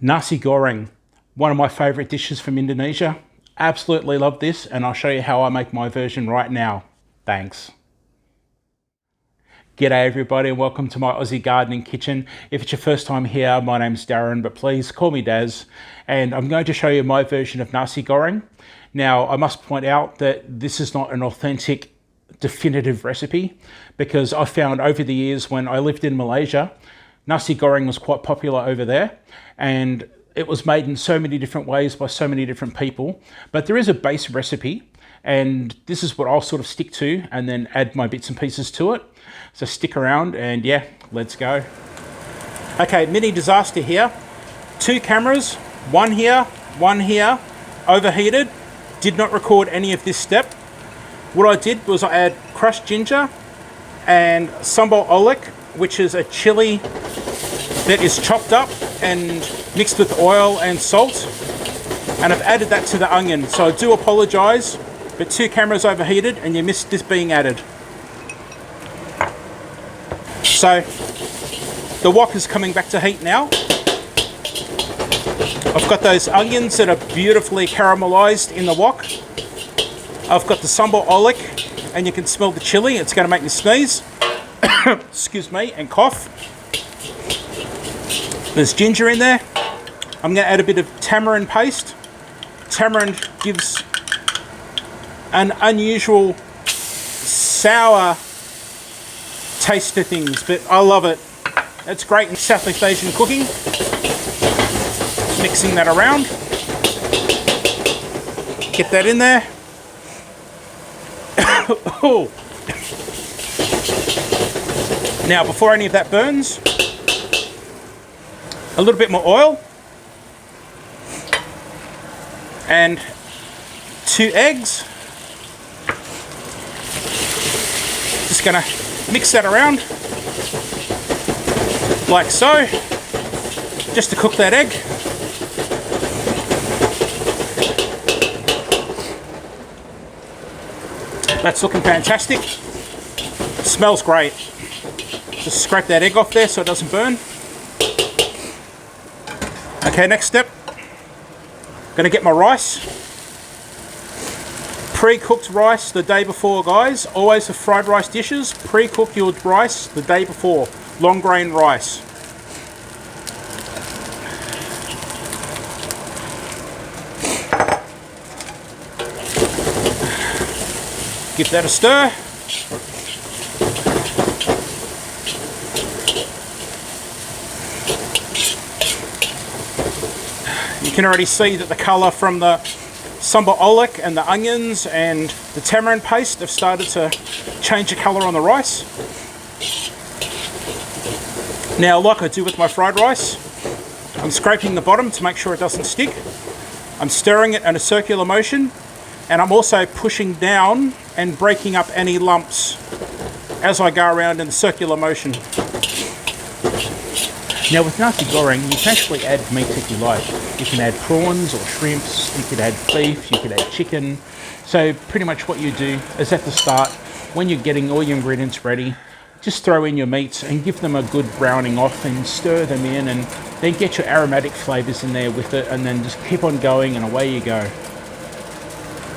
Nasi Goreng, one of my favorite dishes from Indonesia. Absolutely love this, and I'll show you how I make my version right now. Thanks. G'day everybody and welcome to my Aussie gardening kitchen. If it's your first time here, my name's Darren, but please call me Daz. And I'm going to show you my version of Nasi Goreng. Now, I must point out that this is not an authentic, definitive recipe, because I found over the years when I lived in Malaysia, Nasi Goreng was quite popular over there, and it was made in so many different ways by so many different people. But there is a base recipe, and this is what I'll sort of stick to and then add my bits and pieces to it. So stick around and yeah, let's go. Okay, mini disaster here. 2 cameras, one here, overheated. Did not record any of this step. What I did was I add crushed ginger and Sambal, which is a chili that is chopped up and mixed with oil and salt. And I've added that to the onion. So I do apologize, but 2 cameras overheated and you missed this being added. So the wok is coming back to heat now. I've got those onions that are beautifully caramelized in the wok. I've got the Sambal and you can smell the chili. It's going to make me sneeze. Excuse me, and cough. There's ginger in there. I'm going to add a bit of tamarind paste. Tamarind gives an unusual sour taste to things, but I love it. It's great in Southeast Asian cooking. Mixing that around. Get that in there. Oh. Now, before any of that burns, a little bit more oil and 2 eggs. Just gonna mix that around like so, just to cook that egg. That's looking fantastic. It smells great. Just scrape that egg off there so it doesn't burn. Okay, next step. Gonna get my rice. Pre-cooked rice the day before, guys. Always for fried rice dishes, pre-cook your rice the day before. Long grain rice. Give that a stir. You can already see that the colour from the Sambal and the onions and the tamarind paste have started to change the colour on the rice. Now, like I do with my fried rice, I'm scraping the bottom to make sure it doesn't stick. I'm stirring it in a circular motion, and I'm also pushing down and breaking up any lumps as I go around in the circular motion. Now with Nasi Goreng, you can actually add meat if you like. You can add prawns or shrimps, you could add beef, you could add chicken. So pretty much what you do is at the start, when you're getting all your ingredients ready, just throw in your meats and give them a good browning off and stir them in, and then get your aromatic flavours in there with it, and then just keep on going and away you go.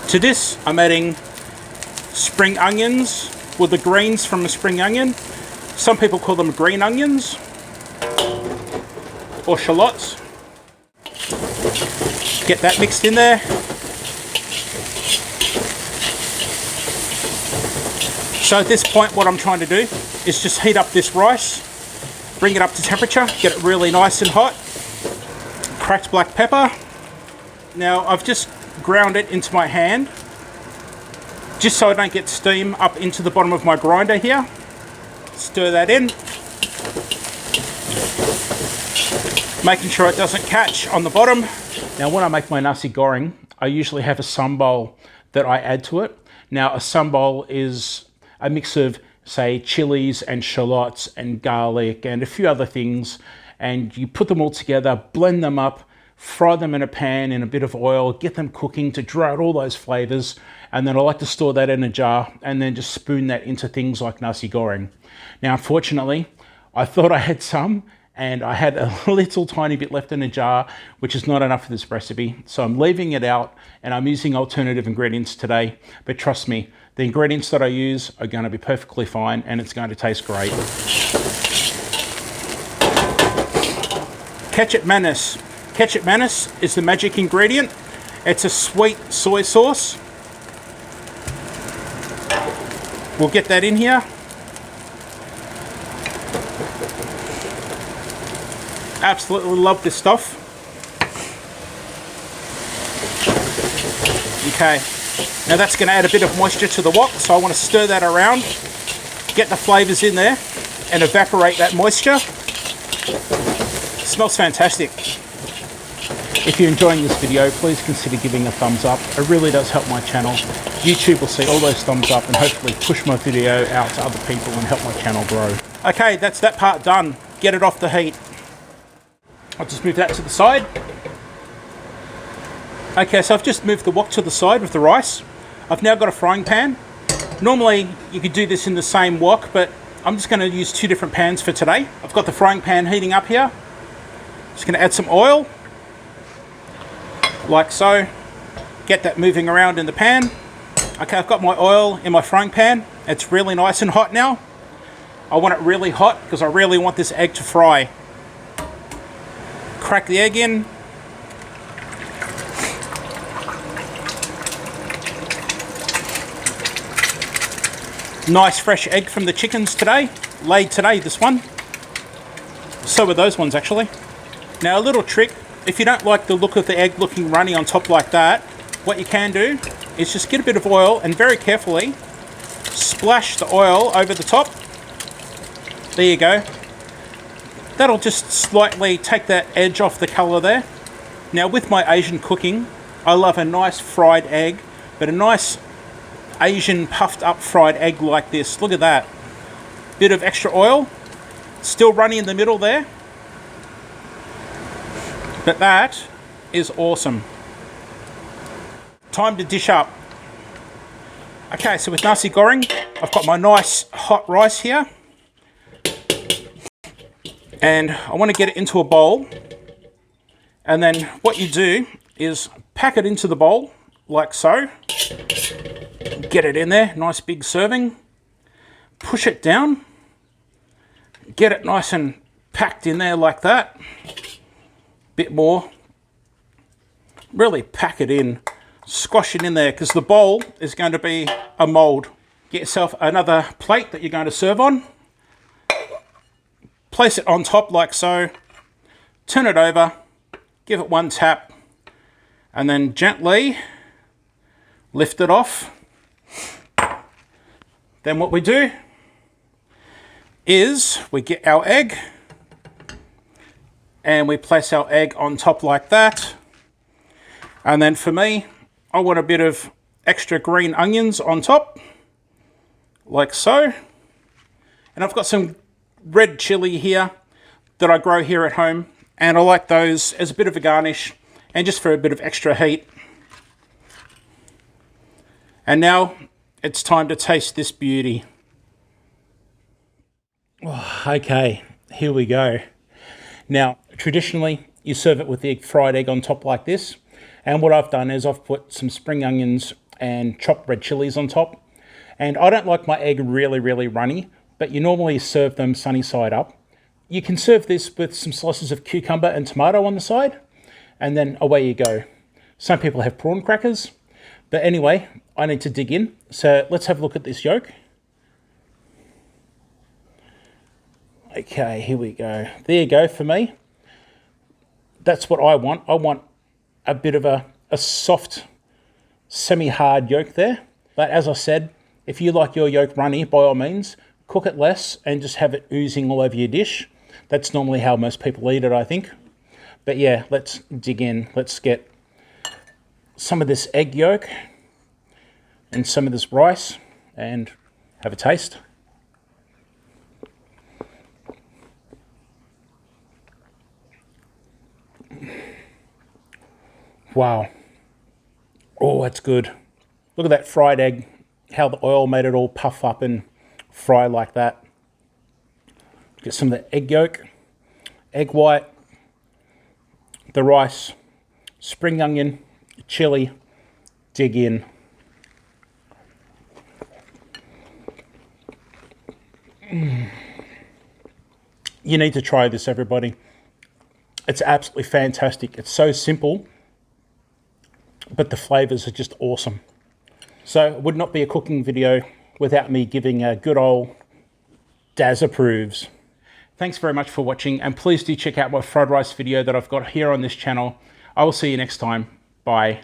To this, I'm adding spring onions, or the greens from a spring onion. Some people call them green onions, or shallots. Get that mixed in there. So at this point, what I'm trying to do is just heat up this rice, bring it up to temperature, get it really nice and hot. Cracked black pepper. Now I've just ground it into my hand, just so I don't get steam up into the bottom of my grinder here. Stir that in. Making sure it doesn't catch on the bottom. Now when I make my Nasi Goreng, I usually have a Sambal that I add to it. Now a Sambal is a mix of, say, chilies and shallots and garlic and a few other things, and you put them all together, blend them up, fry them in a pan in a bit of oil, get them cooking to draw out all those flavors, and then I like to store that in a jar and then just spoon that into things like Nasi Goreng. Now unfortunately, I thought I had some and I had a little tiny bit left in a jar, which is not enough for this recipe. So I'm leaving it out and I'm using alternative ingredients today. But trust me, the ingredients that I use are going to be perfectly fine and it's going to taste great. Ketchup Manis. Ketchup Manis is the magic ingredient. It's a sweet soy sauce. We'll get that in here. Absolutely love this stuff. Okay, now that's going to add a bit of moisture to the wok, so I want to stir that around, get the flavours in there and evaporate that moisture. It smells fantastic. If you're enjoying this video, please consider giving a thumbs up. It really does help my channel. YouTube will see all those thumbs up and hopefully push my video out to other people and help my channel grow. Okay, that's that part done. Get it off the heat. I'll just move that to the side. Okay, so I've just moved the wok to the side with the rice. I've now got a frying pan. Normally you could do this in the same wok, but I'm just going to use two different pans for today. I've got the frying pan heating up here. Just going to add some oil, like so. Get that moving around in the pan. Okay, I've got my oil in my frying pan. It's really nice and hot now. I want it really hot because I really want this egg to fry. Crack the egg in. Nice fresh egg from the chickens today. Laid today, this one. So were those ones actually. Now a little trick, if you don't like the look of the egg looking runny on top like that, what you can do is just get a bit of oil and very carefully splash the oil over the top. There you go. That'll just slightly take that edge off the colour there. Now with my Asian cooking, I love a nice fried egg, but a nice Asian puffed up fried egg like this. Look at that. Bit of extra oil, still runny in the middle there. But that is awesome. Time to dish up. Okay, so with Nasi Goreng, I've got my nice hot rice here. And I want to get it into a bowl. And then what you do is pack it into the bowl, like so. Get it in there, nice big serving. Push it down. Get it nice and packed in there like that. Bit more. Really pack it in. Squash it in there because the bowl is going to be a mould. Get yourself another plate that you're going to serve on. Place it on top like so, turn it over, give it one tap, and then gently lift it off. Then what we do is we get our egg and we place our egg on top like that. And then for me, I want a bit of extra green onions on top, like so. And I've got some red chili here that I grow here at home, and I like those as a bit of a garnish and just for a bit of extra heat. And now it's time to taste this beauty. Oh, okay, here we go. Now, traditionally, you serve it with the fried egg on top like this. And what I've done is I've put some spring onions and chopped red chilies on top. And I don't like my egg really, really runny, but you normally serve them sunny side up. You can serve this with some slices of cucumber and tomato on the side, and then away you go. Some people have prawn crackers, but anyway, I need to dig in. So let's have a look at this yolk. Okay, here we go. There you go for me. That's what I want. I want a bit of a soft, semi-hard yolk there. But as I said, if you like your yolk runny, by all means, cook it less and just have it oozing all over your dish. That's normally how most people eat it, I think. But yeah, let's dig in. Let's get some of this egg yolk and some of this rice and have a taste. Wow. Oh, that's good. Look at that fried egg, how the oil made it all puff up and fry like that. Get some of the egg yolk egg white, the rice, spring onion, chili, dig in. You need to try this, everybody. It's absolutely fantastic. It's so simple, but the flavors are just awesome. So it would not be a cooking video without me giving a good old Daz approves. Thanks very much for watching, and please do check out my fried rice video that I've got here on this channel. I will see you next time. Bye.